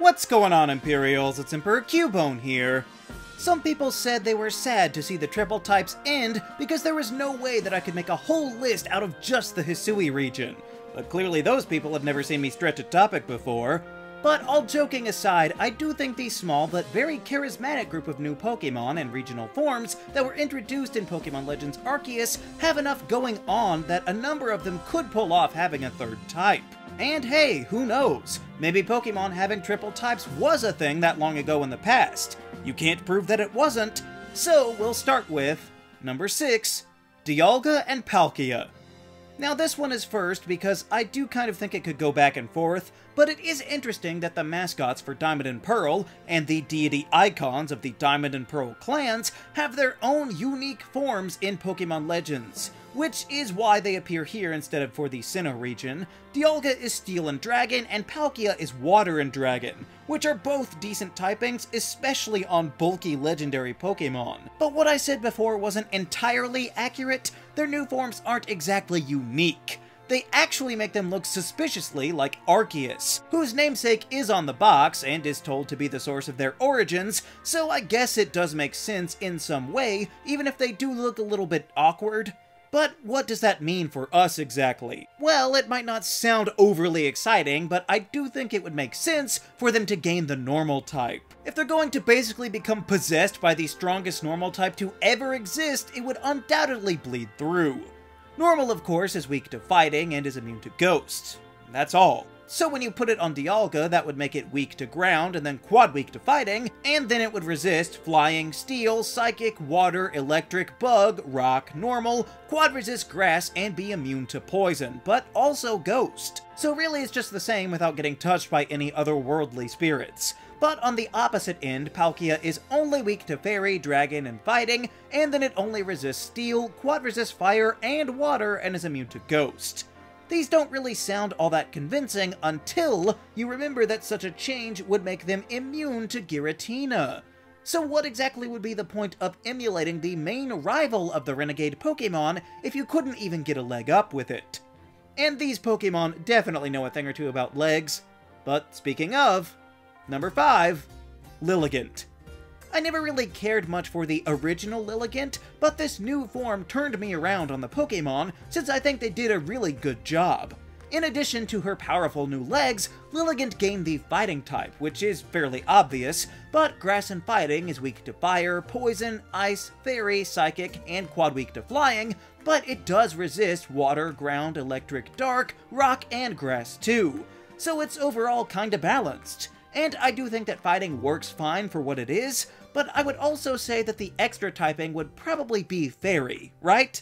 What's going on, Imperials? It's Emperor Cubone here. Some people said they were sad to see the triple types end because there was no way that I could make a whole list out of just the Hisui region. But clearly those people have never seen me stretch a topic before. But all joking aside, I do think the small but very charismatic group of new Pokémon and regional forms that were introduced in Pokémon Legends Arceus have enough going on that a number of them could pull off having a third type. And hey, who knows? Maybe Pokémon having triple types was a thing that long ago in the past. You can't prove that it wasn't, so we'll start with number 6, Dialga and Palkia. Now this one is first because I do kind of think it could go back and forth, but it is interesting that the mascots for Diamond and Pearl and the deity icons of the Diamond and Pearl clans have their own unique forms in Pokémon Legends, which is why they appear here instead of for the Sinnoh region. Dialga is Steel and Dragon, and Palkia is Water and Dragon, which are both decent typings, especially on bulky legendary Pokémon. But what I said before wasn't entirely accurate. Their new forms aren't exactly unique. They actually make them look suspiciously like Arceus, whose namesake is on the box and is told to be the source of their origins, so I guess it does make sense in some way, even if they do look a little bit awkward. But what does that mean for us exactly? Well, it might not sound overly exciting, but I do think it would make sense for them to gain the normal type. If they're going to basically become possessed by the strongest normal type to ever exist, it would undoubtedly bleed through. Normal, of course, is weak to fighting and is immune to ghosts. That's all. So when you put it on Dialga, that would make it weak to ground, and then quad weak to fighting, and then it would resist flying, steel, psychic, water, electric, bug, rock, normal, quad resist grass, and be immune to poison, but also ghost. So really it's just the same without getting touched by any otherworldly spirits. But on the opposite end, Palkia is only weak to fairy, dragon, and fighting, and then it only resists steel, quad resists fire, and water, and is immune to ghost. These don't really sound all that convincing until you remember that such a change would make them immune to Giratina. So what exactly would be the point of emulating the main rival of the Renegade Pokémon if you couldn't even get a leg up with it? And these Pokémon definitely know a thing or two about legs. But speaking of, number 5, Lilligant. I never really cared much for the original Lilligant, but this new form turned me around on the Pokémon since I think they did a really good job. In addition to her powerful new legs, Lilligant gained the fighting type, which is fairly obvious, but grass and fighting is weak to fire, poison, ice, fairy, psychic, and quad weak to flying, but it does resist water, ground, electric, dark, rock, and grass too. So it's overall kinda balanced. And I do think that fighting works fine for what it is, but I would also say that the extra typing would probably be fairy, right?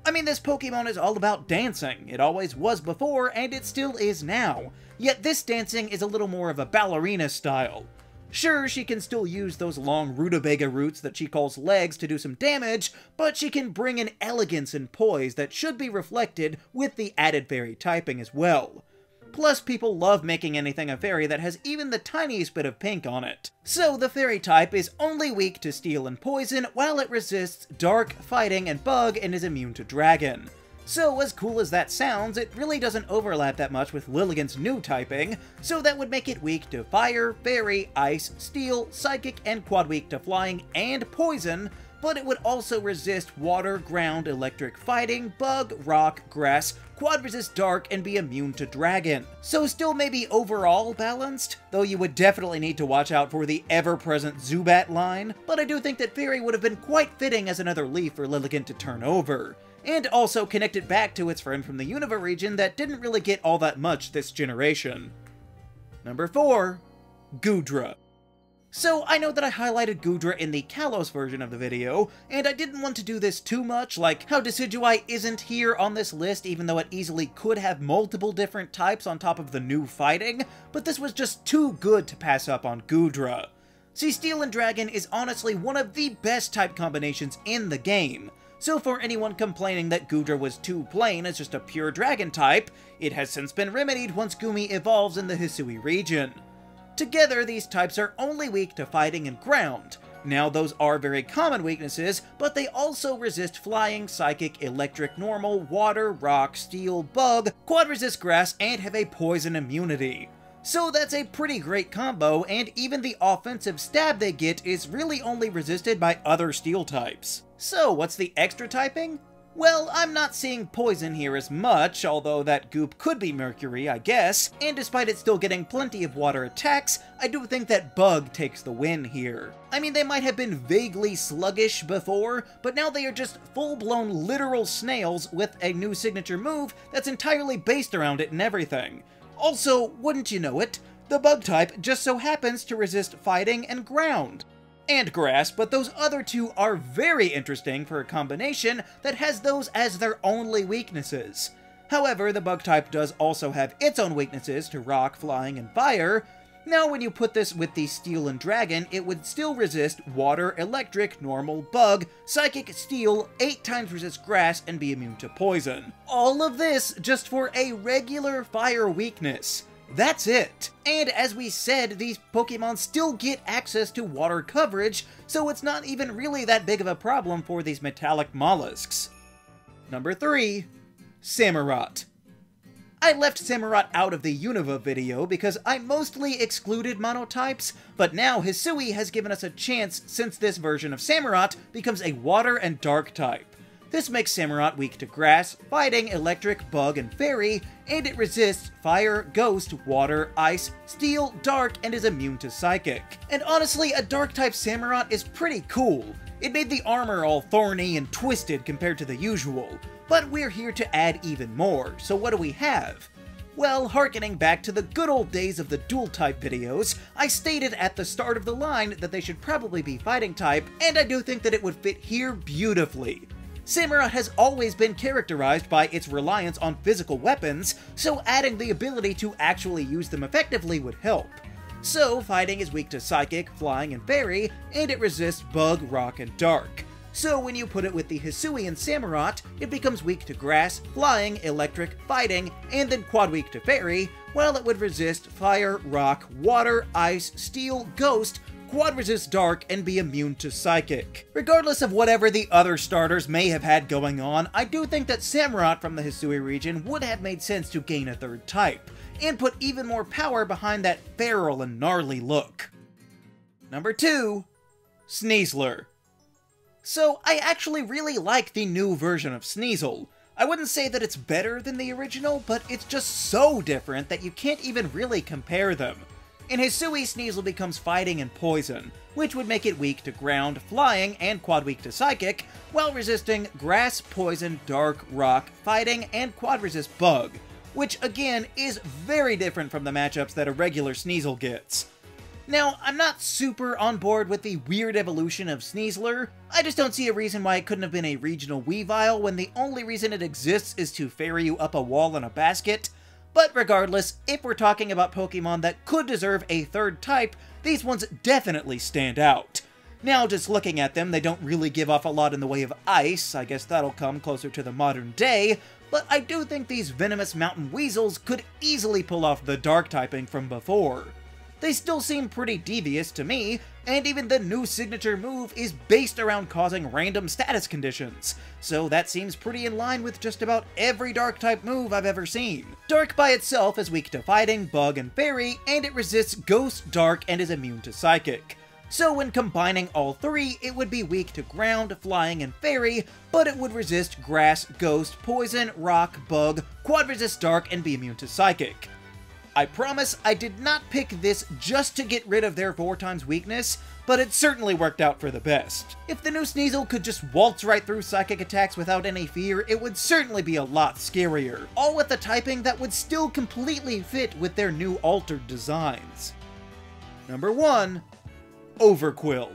I mean, this Pokemon is all about dancing. It always was before, and it still is now. Yet this dancing is a little more of a ballerina style. Sure, she can still use those long rutabaga roots that she calls legs to do some damage, but she can bring in elegance and poise that should be reflected with the added fairy typing as well. Plus, people love making anything a fairy that has even the tiniest bit of pink on it. So the fairy type is only weak to steel and poison, while it resists dark, fighting, and bug, and is immune to dragon. So as cool as that sounds, it really doesn't overlap that much with Lilligant's new typing, so that would make it weak to fire, fairy, ice, steel, psychic, and quad weak to flying and poison, but it would also resist water, ground, electric, fighting, bug, rock, grass, quad resist dark, and be immune to dragon. So still maybe overall balanced, though you would definitely need to watch out for the ever-present Zubat line, but I do think that Fairy would have been quite fitting as another leaf for Lilligant to turn over, and also connect it back to its friend from the Unova region that didn't really get all that much this generation. Number 4, Goodra. So I know that I highlighted Goodra in the Kalos version of the video, and I didn't want to do this too much, like how Decidueye isn't here on this list even though it easily could have multiple different types on top of the new fighting, but this was just too good to pass up on Goodra. See, Steel and Dragon is honestly one of the best type combinations in the game, so for anyone complaining that Goodra was too plain as just a pure Dragon type, it has since been remedied once Gumi evolves in the Hisui region. Together, these types are only weak to fighting and ground. Now, those are very common weaknesses, but they also resist flying, psychic, electric, normal, water, rock, steel, bug, quad resist grass, and have a poison immunity. So that's a pretty great combo, and even the offensive stab they get is really only resisted by other steel types. So what's the extra typing? Well, I'm not seeing poison here as much, although that goop could be mercury, I guess, and despite it still getting plenty of water attacks, I do think that bug takes the win here. I mean, they might have been vaguely sluggish before, but now they are just full-blown literal snails with a new signature move that's entirely based around it and everything. Also, wouldn't you know it, the bug type just so happens to resist fighting and ground. And grass, but those other two are very interesting for a combination that has those as their only weaknesses. However, the bug type does also have its own weaknesses to rock, flying, and fire. Now when you put this with the steel and dragon, it would still resist water, electric, normal, bug, psychic, steel, 8 times resist grass, and be immune to poison. All of this just for a regular fire weakness. That's it! And as we said, these Pokemon still get access to water coverage, so it's not even really that big of a problem for these metallic mollusks. Number 3. Samurott. I left Samurott out of the Unova video because I mostly excluded monotypes, but now Hisui has given us a chance since this version of Samurott becomes a water and dark type. This makes Samurott weak to grass, fighting, electric, bug, and fairy, and it resists fire, ghost, water, ice, steel, dark, and is immune to psychic. And honestly, a dark-type Samurott is pretty cool. It made the armor all thorny and twisted compared to the usual. But we're here to add even more, so what do we have? Well, harkening back to the good old days of the dual-type videos, I stated at the start of the line that they should probably be fighting type, and I do think that it would fit here beautifully. Samurott has always been characterized by its reliance on physical weapons, so adding the ability to actually use them effectively would help. So, fighting is weak to psychic, flying, and fairy, and it resists bug, rock, and dark. So when you put it with the Hisui and Samurott, it becomes weak to grass, flying, electric, fighting, and then quad weak to fairy, while it would resist fire, rock, water, ice, steel, ghost, quad resist dark, and be immune to psychic. Regardless of whatever the other starters may have had going on, I do think that Samurott from the Hisui region would have made sense to gain a third type, and put even more power behind that feral and gnarly look. Number 2. Sneezler. So, I actually really like the new version of Sneasel. I wouldn't say that it's better than the original, but it's just so different that you can't even really compare them. In Hisui, Sneasel becomes fighting and poison, which would make it weak to ground, flying, and quad weak to psychic, while resisting grass, poison, dark, rock, fighting, and quad resist bug, which again is very different from the matchups that a regular Sneasel gets. Now, I'm not super on board with the weird evolution of Sneasler. I just don't see a reason why it couldn't have been a regional Weavile when the only reason it exists is to ferry you up a wall in a basket. But regardless, if we're talking about Pokemon that could deserve a third type, these ones definitely stand out. Now, just looking at them, they don't really give off a lot in the way of ice. I guess that'll come closer to the modern day, but I do think these venomous mountain weasels could easily pull off the dark typing from before. They still seem pretty devious to me, and even the new signature move is based around causing random status conditions, so that seems pretty in line with just about every dark-type move I've ever seen. Dark by itself is weak to fighting, bug, and fairy, and it resists ghost, dark, and is immune to psychic. So when combining all three, it would be weak to ground, flying, and fairy, but it would resist grass, ghost, poison, rock, bug, quad resist dark, and be immune to psychic. I promise I did not pick this just to get rid of their 4x weakness, but it certainly worked out for the best. If the new Sneasel could just waltz right through psychic attacks without any fear, it would certainly be a lot scarier, all with a typing that would still completely fit with their new altered designs. Number 1. Overquill.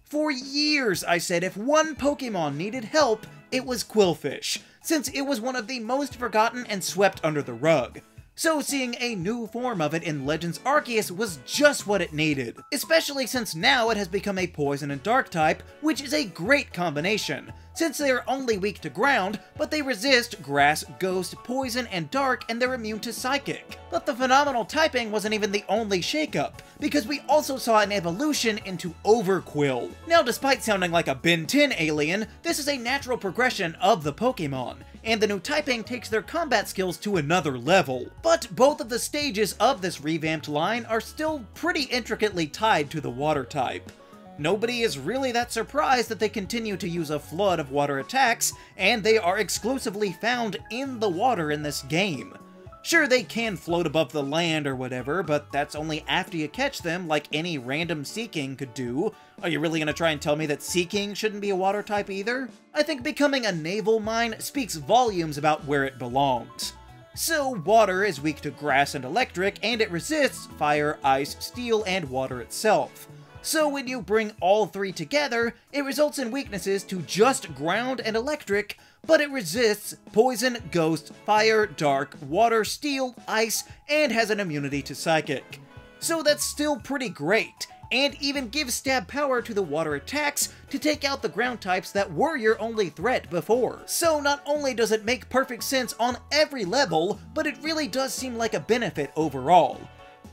For years I said if one Pokemon needed help, it was Qwilfish, since it was one of the most forgotten and swept under the rug. So seeing a new form of it in Legends Arceus was just what it needed, especially since now it has become a poison and dark type, which is a great combination, since they are only weak to ground, but they resist grass, ghost, poison, and dark, and they're immune to psychic. But the phenomenal typing wasn't even the only shakeup, because we also saw an evolution into Overquill. Now, despite sounding like a Ben 10 alien, this is a natural progression of the Pokémon, and the new typing takes their combat skills to another level. But both of the stages of this revamped line are still pretty intricately tied to the water type. Nobody is really that surprised that they continue to use a flood of water attacks, and they are exclusively found in the water in this game. Sure, they can float above the land or whatever, but that's only after you catch them, like any random Seeking could do. Are you really gonna try and tell me that Seeking shouldn't be a water type either? I think becoming a naval mine speaks volumes about where it belongs. So, water is weak to grass and electric, and it resists fire, ice, steel, and water itself. So when you bring all three together, it results in weaknesses to just ground and electric, but it resists poison, ghost, fire, dark, water, steel, ice, and has an immunity to psychic. So that's still pretty great, and even gives stab power to the water attacks to take out the ground types that were your only threat before. So not only does it make perfect sense on every level, but it really does seem like a benefit overall.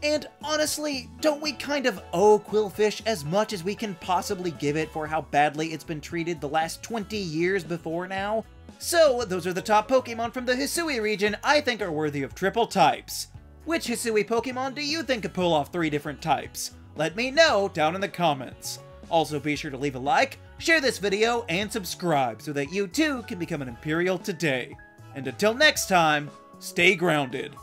And honestly, don't we kind of owe Qwilfish as much as we can possibly give it for how badly it's been treated the last 20 years before now? So, those are the top Pokemon from the Hisui region I think are worthy of triple types. Which Hisui Pokemon do you think could pull off 3 different types? Let me know down in the comments. Also be sure to leave a like, share this video, and subscribe so that you too can become an Imperial today. And until next time, stay grounded.